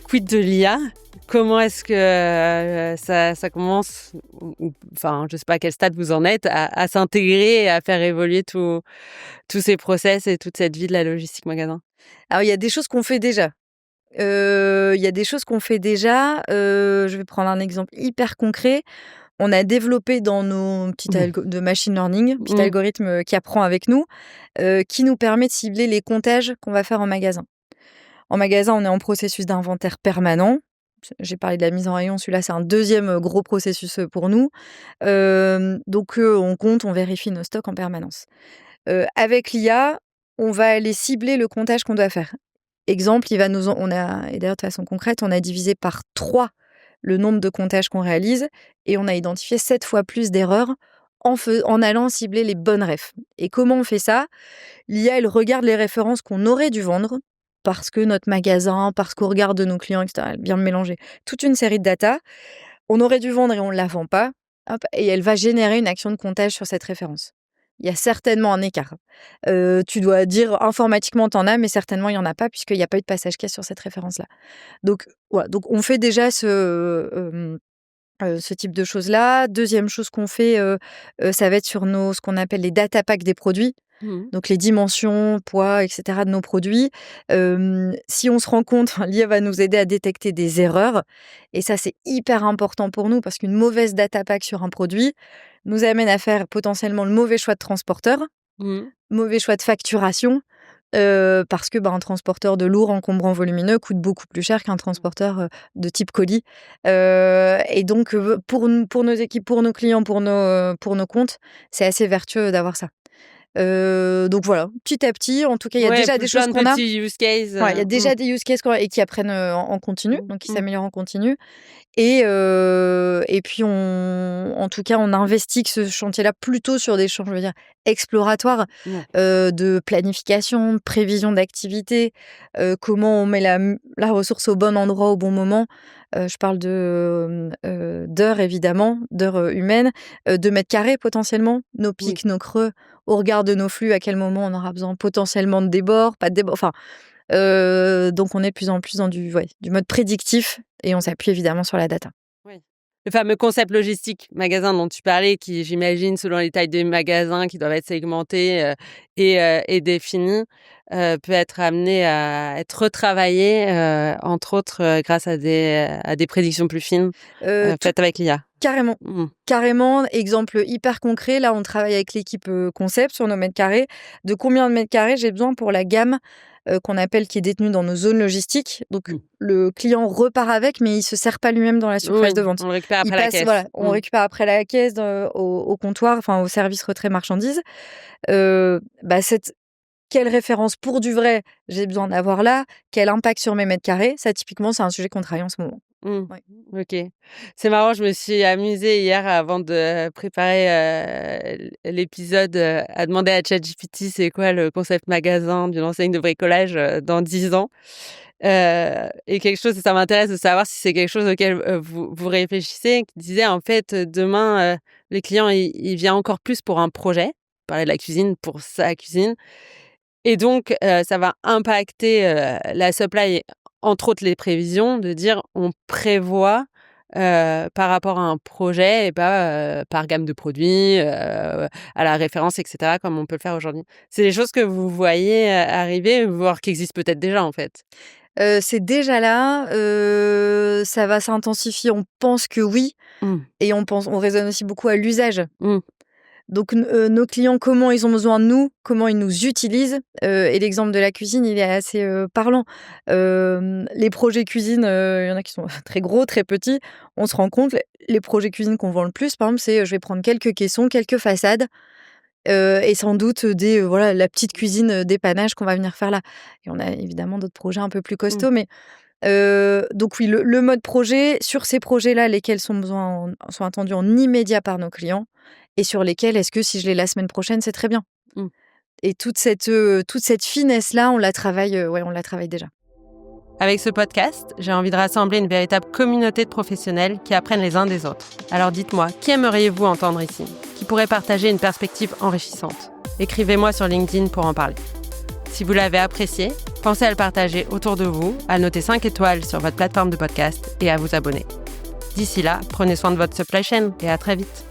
quid de l'IA? Comment est-ce que ça commence, enfin, je ne sais pas à quel stade vous en êtes, à s'intégrer et à faire évoluer tous ces process et toute cette vie de la logistique magasin? Alors, il y a des choses qu'on fait déjà. Je vais prendre un exemple hyper concret. On a développé dans nos petits de machine learning, petit algorithme qui apprend avec nous, qui nous permet de cibler les comptages qu'on va faire en magasin. En magasin, on est en processus d'inventaire permanent. J'ai parlé de la mise en rayon, celui-là, c'est un deuxième gros processus pour nous. Donc, on compte, on vérifie nos stocks en permanence. Avec l'IA, on va aller cibler le comptage qu'on doit faire. Exemple, et d'ailleurs de façon concrète, on a divisé par 3 le nombre de comptages qu'on réalise et on a identifié 7 fois plus d'erreurs en allant cibler les bonnes refs. Et comment on fait ça? L'IA, elle regarde les références qu'on aurait dû vendre parce que notre magasin, parce qu'on regarde de nos clients, etc. Elle vient mélanger toute une série de data. On aurait dû vendre et on ne la vend pas. Hop, et elle va générer une action de comptage sur cette référence. Il y a certainement un écart. Tu dois dire informatiquement t'en as, mais certainement il n'y en a pas puisqu'il n'y a pas eu de passage caisse sur cette référence-là. Donc voilà, donc on fait déjà ce type de choses-là. Deuxième chose qu'on fait, ça va être sur ce qu'on appelle les data packs des produits. Donc les dimensions, poids, etc. de nos produits. Si on se rend compte, l'IA va nous aider à détecter des erreurs. Et ça, c'est hyper important pour nous parce qu'une mauvaise data pack sur un produit nous amène à faire potentiellement le mauvais choix de transporteur, mauvais choix de facturation, parce que un transporteur de lourd, encombrant, volumineux coûte beaucoup plus cher qu'un transporteur de type colis. Et donc, pour nos équipes, pour nos clients, pour nos comptes, c'est assez vertueux d'avoir ça. Donc voilà, petit à petit, en tout cas, il y a déjà des choses qu'on a. Use cases. Il y a déjà des use cases et qui apprennent en continu, donc qui s'améliorent en continu. Et puis, en tout cas, on investit ce chantier-là plutôt sur des champs, je veux dire, exploratoires, de planification, de prévision d'activité, comment on met la ressource au bon endroit au bon moment. Je parle d'heures, évidemment, d'heures humaines, de mètres carrés potentiellement, nos pics, nos creux, au regard de nos flux, à quel moment on aura besoin potentiellement de débord, pas de débord, enfin... donc on est de plus en plus dans du mode prédictif et on s'appuie évidemment sur la data. Oui. Le fameux concept logistique magasin dont tu parlais, qui j'imagine selon les tailles des magasins qui doivent être segmentés et définis, peut être amené à être retravaillé, entre autres grâce à des prédictions plus fines faites avec l'IA. Carrément, exemple hyper concret, là on travaille avec l'équipe concept sur nos mètres carrés. De combien de mètres carrés j'ai besoin pour la gamme qu'on appelle, qui est détenue dans nos zones logistiques. Donc le client repart avec, mais il ne se sert pas lui-même dans la surface de vente. On le récupère après la caisse. Voilà, on récupère après la caisse au comptoir, enfin au service retrait marchandises. Quelle référence pour du vrai j'ai besoin d'avoir là? Quel impact sur mes mètres carrés? Ça, typiquement, c'est un sujet qu'on travaille en ce moment. Ouais. Ok. C'est marrant, je me suis amusée hier avant de préparer l'épisode à demander à ChatGPT c'est quoi le concept magasin d'une enseigne de bricolage dans 10 ans. Et quelque chose, ça m'intéresse de savoir si c'est quelque chose auquel vous réfléchissez, qui disait en fait demain, le client il vient encore plus pour un projet, parler de la cuisine pour sa cuisine. Et donc, ça va impacter la supply, entre autres les prévisions, de dire on prévoit par rapport à un projet et pas par gamme de produits, à la référence, etc., comme on peut le faire aujourd'hui. C'est des choses que vous voyez arriver, voire qui existent peut-être déjà en fait? C'est déjà là, ça va s'intensifier, on pense que oui, et on raisonne aussi beaucoup à l'usage. Donc nos clients, comment ils ont besoin de nous, comment ils nous utilisent, et l'exemple de la cuisine, il est assez parlant. Les projets cuisine, il y en a qui sont très gros, très petits. On se rend compte, les projets cuisine qu'on vend le plus, par exemple, c'est je vais prendre quelques caissons, quelques façades, et sans doute la petite cuisine dépannage qu'on va venir faire là. Et on a évidemment d'autres projets un peu plus costauds, mais donc oui, le mode projet, sur ces projets-là, lesquels sont attendus en immédiat par nos clients, et sur lesquels, est-ce que si je l'ai la semaine prochaine, c'est très bien. Et toute cette finesse-là, on la travaille déjà. Avec ce podcast, j'ai envie de rassembler une véritable communauté de professionnels qui apprennent les uns des autres. Alors dites-moi, qui aimeriez-vous entendre ici? Qui pourrait partager une perspective enrichissante? Écrivez-moi sur LinkedIn pour en parler. Si vous l'avez apprécié, Pensez à le partager autour de vous, à noter 5 étoiles sur votre plateforme de podcast et à vous abonner. D'ici là, prenez soin de votre supply chain et à très vite.